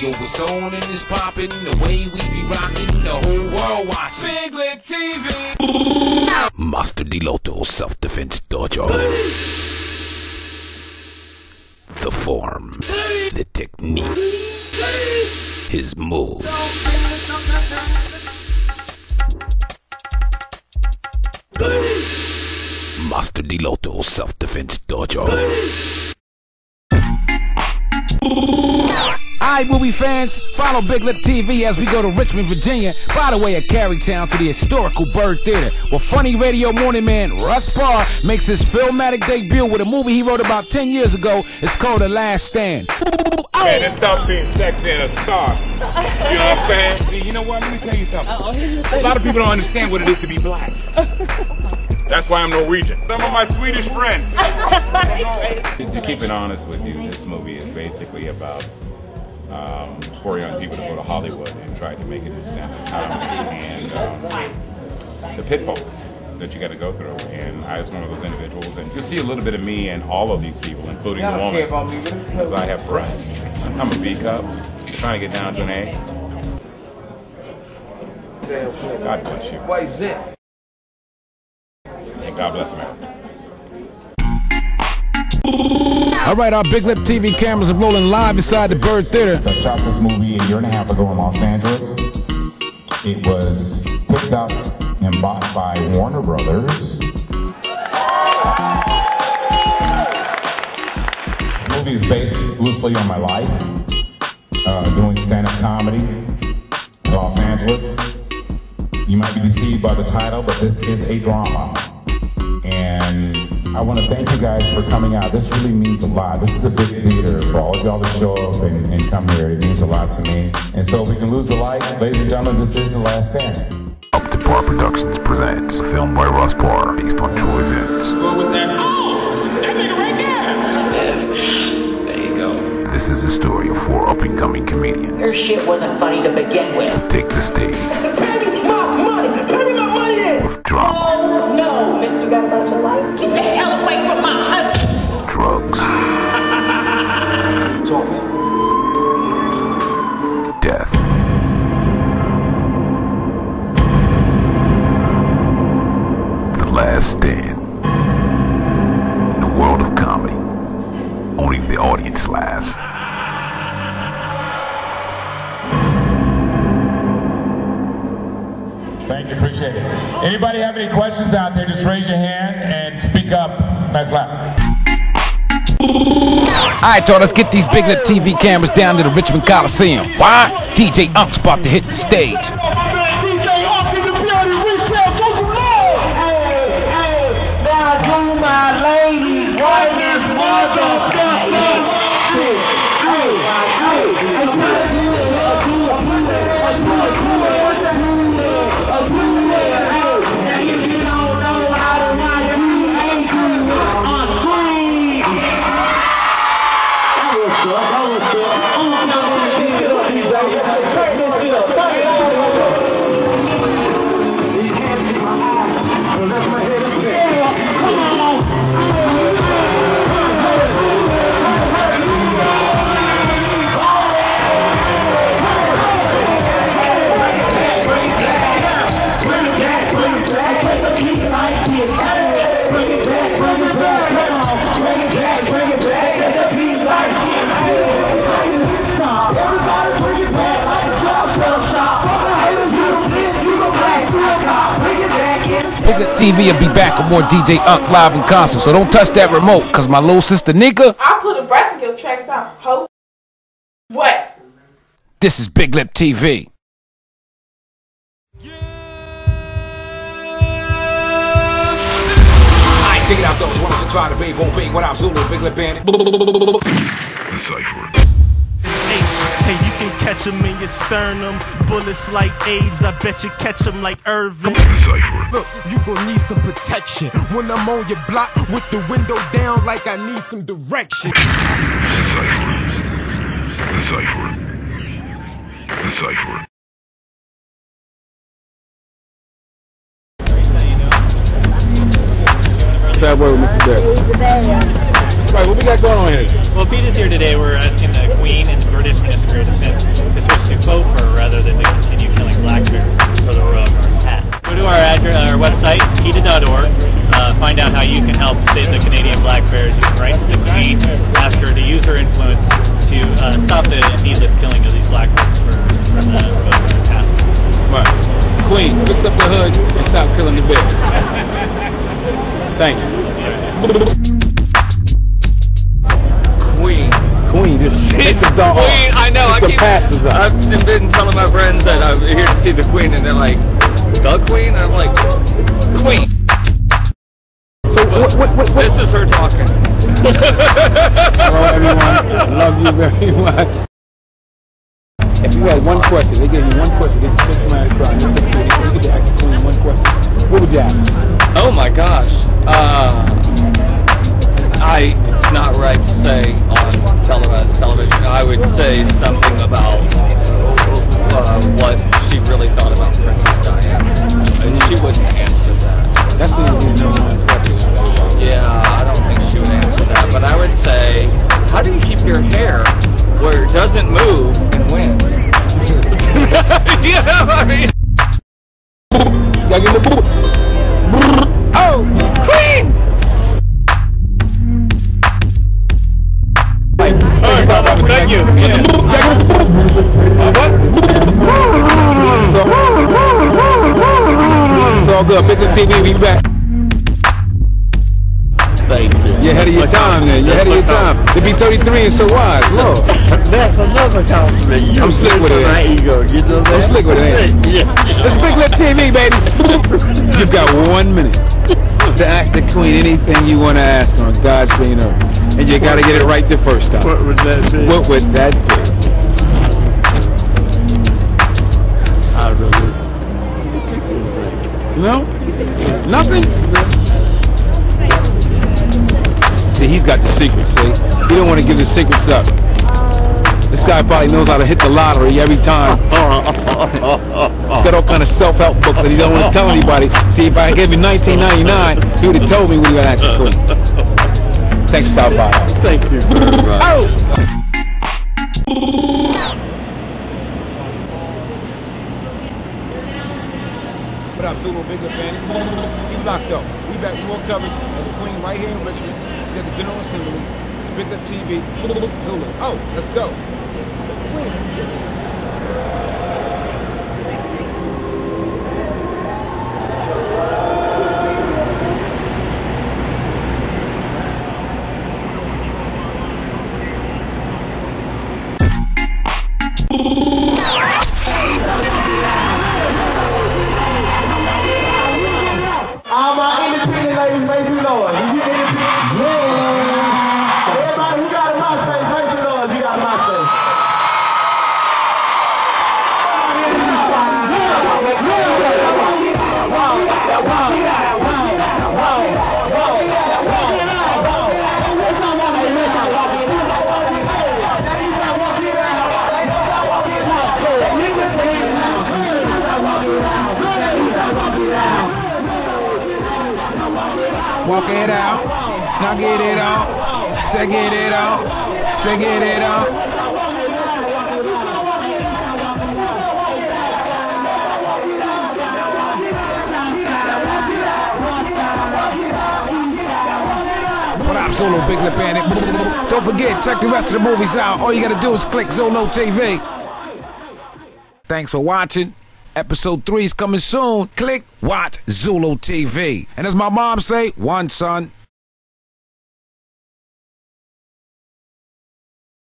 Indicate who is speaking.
Speaker 1: radio was on and it's popping. The way we be rocking, the whole world watching. Big Lip TV. Master Diloto Self-Defense Dojo. The form, the technique, his moves. Master Diloto Self-Defense Dojo. Alright, movie fans, follow Big Lip TV as we go to Richmond, Virginia, by the way of Carytown, to the historical Bird Theater, where funny radio morning man RUSS PARR makes his filmatic debut with a movie he wrote about 10 years ago. It's called The Last Stand.
Speaker 2: Man, it's tough being sexy and a star. You know what I'm saying? See, you know what? Let me tell you something. A lot of people don't understand what it is to be black. That's why I'm Norwegian. Some of my Swedish friends. To keep it honest with you, this movie is basically about 4 young people to go to Hollywood and try to make it in stand-up comedy, and the pitfalls that you got to go through. And I was one of those individuals, and you'll see a little bit of me and all of these people, including the woman, because I have breasts. I'm a B cup, trying to get down to an A. God bless you.
Speaker 3: Why is it?
Speaker 2: And God bless America.
Speaker 1: Alright, our Big Lip TV cameras are rolling live inside the Bird Theater.
Speaker 4: I shot this movie a year and a half ago in Los Angeles. It was picked up and bought by Warner Brothers. The movie is based loosely on my life, doing stand-up comedy in Los Angeles. You might be deceived by the title, but this is a drama. And I want to thank you guys for coming out. This really means a lot. This is a big theater. For all of y'all to show up and come here, it means a lot to me. And so if we can lose a life, ladies and gentlemen, this is The Last Stand.
Speaker 5: PARR Productions presents a film by RUSS PARR based on true events.
Speaker 2: What was that? Oh, that nigga right there. There you go.
Speaker 5: This is the story of 4 up-and-coming comedians.
Speaker 6: Your shit wasn't funny to begin with.
Speaker 5: Who take the stage
Speaker 6: Pay me my money! Pay me my money then!
Speaker 5: with drama.
Speaker 6: Oh no, mister, got about your life? Get the hell away from my husband!
Speaker 5: Drugs.
Speaker 3: Talk to me.
Speaker 5: Death. The Last Stand. In the world of comedy, only the audience laughs.
Speaker 4: Thank you, appreciate it. Anybody have any questions out there, just raise your hand and speak up. Nice laugh.
Speaker 1: Alright, y'all, let's get these Big Lip TV cameras down to the Richmond Coliseum. Why? DJ Unk's about to hit the stage.
Speaker 6: DJ Unk in the building, we sell for some more! Hey, now do my ladies, right this motherfucker!
Speaker 1: Big Lip TV will be back with more DJ Unk live in concert, so don't touch that remote, cause my little sister Nika,
Speaker 7: I'll put a verse in your tracks out, ho. What?
Speaker 1: this is Big Lip TV. Alright, check it out, those ones that try to be, won't be. What up, Zulu, Big Lip Bandit?
Speaker 5: The Cipher.
Speaker 8: And you can catch them in your sternum. Bullets like AIDS, I bet you catch them like Irvin.
Speaker 5: The Cipher.
Speaker 9: Look, you gon' need some protection when I'm on your block with the window down like I need some direction.
Speaker 5: The Cipher. The Cipher. The Cipher.
Speaker 3: That word, Mr. Deck.
Speaker 2: right, what we got going on here?
Speaker 3: Well, Pete is here today. We're asking the Queen and the British Ministry of Defense to switch to faux fur rather than to continue killing black bears for the Royal Guard's hat. Go to our website, PETA.org. Find out how you can help save the Canadian black bears. You can write to the Queen, ask her to use her influence to stop the needless killing of these black bears for the Royal Guard's hats.
Speaker 2: Right. Queen, fix up the hood and stop killing the bears. Thank you. Queen, just take the dog off.
Speaker 10: Queen, I know. I've been telling my friends that I'm here to see the Queen, and they're like, the Queen? And I'm like, Queen. So what? This is her talking.
Speaker 2: Hello, everyone. Love you very much. If you had one question, they gave you one question, they just put you out of try. You get to ask the Queen one question. What would you ask?
Speaker 10: Oh my gosh. It's not right to say on television. I would say something about what she really thought about Princess Diana. And she wouldn't answer that.
Speaker 2: That's the question.
Speaker 10: Yeah, I don't think she would answer that. But I would say, how do you keep your hair where it doesn't move and win? You know what I mean?
Speaker 2: Gotta get in the booth. Oh, Queen!
Speaker 3: Thank you.
Speaker 2: It's all good. Big Lip TV, we back.
Speaker 10: Thank you.
Speaker 2: You're ahead of your time, man. You're ahead of your time. To be 33 and so wise, Lord.
Speaker 11: That's another compliment.
Speaker 2: I'm slick with it. I'm slick with it, ain't it? It's Big Lip TV, baby. You've got 1 minute to ask the Queen anything you want to ask on God's green earth. And you got to get it right the first time.
Speaker 11: What would that be?
Speaker 2: What would that be?
Speaker 11: I really...
Speaker 2: No? Nothing? See, he's got the secrets, see? He don't want to give the secrets up. This guy probably knows how to hit the lottery every time. He's got all kind of self-help books that he don't want to tell anybody. See, if I gave him $19.99, he would have told me what he would ask the Queen. Thanks for stopping by.
Speaker 11: Thank you very much.
Speaker 2: Oh! What up, Zulu? Big Lip Bandit. Keep locked up. We back with more coverage of the Queen right here in Richmond. She's at the General Assembly. It's Big Lip TV. Zulu. Oh, let's go.
Speaker 6: All my independent ladies, make some noise. You get independent? Yeah. Everybody who got a MySpace, make some noise. You got a MySpace.
Speaker 1: Walk it out, now get it on. Say get it on, say get it on. What up, Zulu, Big Lip Bandit? Don't forget, check the rest of the movies out. All you gotta do is click ZxuluTV. Thanks for watching. Episode 3 is coming soon. Click watch ZxuluTV. And as my mom say, one son.